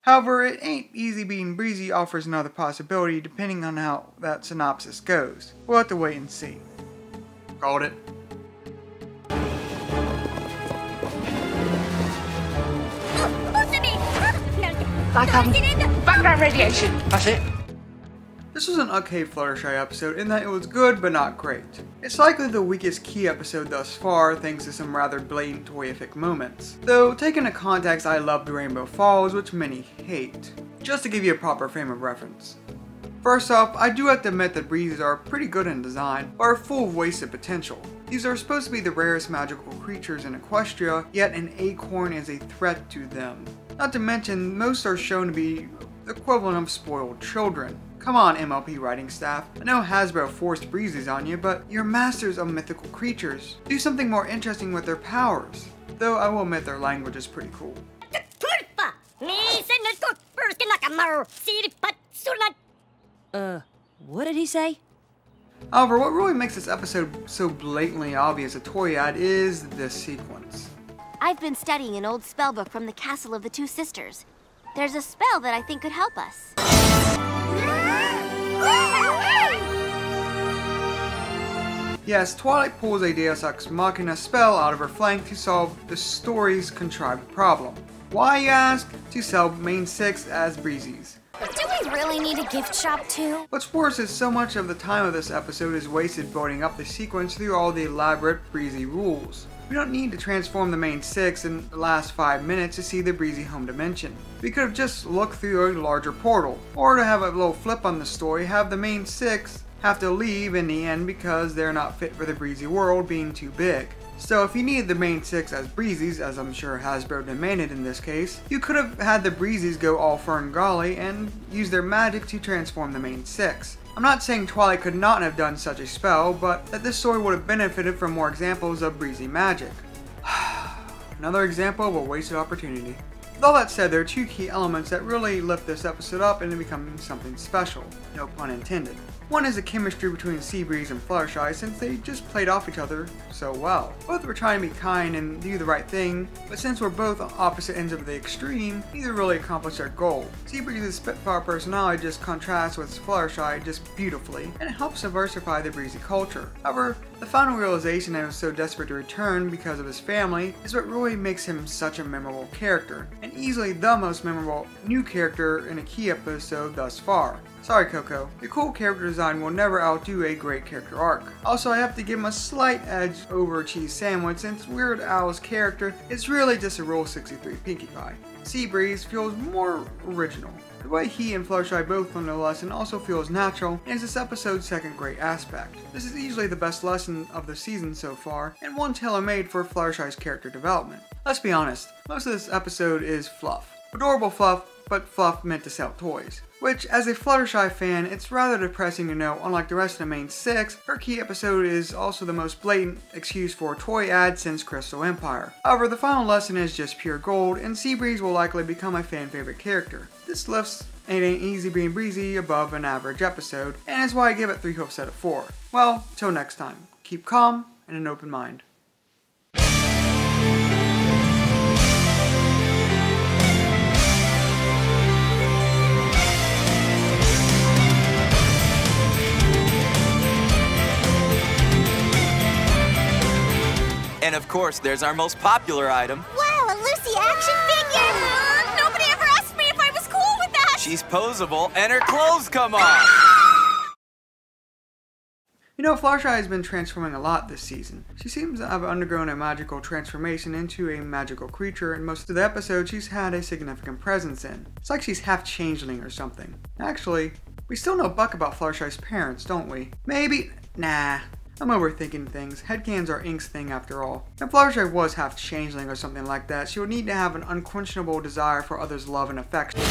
However, it ain't easy being Breezy offers another possibility depending on how that synopsis goes. We'll have to wait and see. Called it. Background radiation. That's it. This was an okay Fluttershy episode in that it was good but not great. It's likely the weakest key episode thus far thanks to some rather blatant toyific moments. Though, taken into context, I loved Rainbow Falls, which many hate. Just to give you a proper frame of reference. First off, I do have to admit that Breezies are pretty good in design, but are full of wasted potential. These are supposed to be the rarest magical creatures in Equestria, yet an acorn is a threat to them. Not to mention, most are shown to be the equivalent of spoiled children. Come on, MLP writing staff. I know Hasbro forced Breezies on you, but you're masters of mythical creatures. Do something more interesting with their powers. Though I will admit their language is pretty cool. What did he say? However, what really makes this episode so blatantly obvious a toy ad is this sequence. I've been studying an old spellbook from the Castle of the Two Sisters. There's a spell that I think could help us. Yes, Twilight pulls a Deus Ex Machina spell out of her flank to solve the story's contrived problem. Why, you ask? To sell main 6 as Breezies. Do we really need a gift shop too? What's worse is so much of the time of this episode is wasted building up the sequence through all the elaborate Breezy rules. We don't need to transform the main 6 in the last 5 minutes to see the Breezy home dimension. We could have just looked through a larger portal, or to have a little flip on the story, have the main 6 have to leave in the end because they're not fit for the Breezy world being too big. So if you needed the main 6 as Breezies, as I'm sure Hasbro demanded in this case, you could have had the Breezies go all Ferngully and use their magic to transform the main 6. I'm not saying Twilight could not have done such a spell, but that this story would have benefited from more examples of Breezy magic. Another example of a wasted opportunity. With all that said, there are 2 key elements that really lift this episode up into becoming something special. No pun intended. One is the chemistry between Seabreeze and Fluttershy, since they just played off each other so well. Both were trying to be kind and do the right thing, but since we're both on opposite ends of the extreme, neither really accomplished their goal. Seabreeze's spitfire personality just contrasts with Fluttershy just beautifully, and it helps diversify the Breezy culture. However, the final realization that he was so desperate to return because of his family is what really makes him such a memorable character, and easily the most memorable new character in a key episode thus far. Sorry Coco, your cool character design will never outdo a great character arc. Also, I have to give him a slight edge over Cheese Sandwich since Weird Al's character is really just a Rule 63 Pinkie Pie. Seabreeze feels more original. The way he and Fluttershy both learn a lesson also feels natural and is this episode's second great aspect. This is easily the best lesson of the season so far, and one tailor-made for Fluttershy's character development. Let's be honest, most of this episode is fluff. Adorable fluff, but fluff meant to sell toys. Which, as a Fluttershy fan, it's rather depressing to know, unlike the rest of the main 6, her key episode is also the most blatant excuse for a toy ad since Crystal Empire. However, the final lesson is just pure gold, and Seabreeze will likely become a fan favorite character. This lifts It Ain't Easy Being Breezy above an average episode, and is why I give it 3 hopes out of 4. Well, till next time, keep calm and an open mind. And of course, there's our most popular item. Wow, a Lucy action figure! Nobody ever asked me if I was cool with that! She's posable, and her clothes come off! You know, Fluttershy has been transforming a lot this season. She seems to have undergone a magical transformation into a magical creature, and most of the episodes she's had a significant presence in. It's like she's half changeling or something. Actually, we still know Buck about Fluttershy's parents, don't we? Maybe? Nah. I'm overthinking things. Headcanons are Ink's thing after all. If Fluttershy was half changeling or something like that, she would need to have an unquenchable desire for others' love and affection.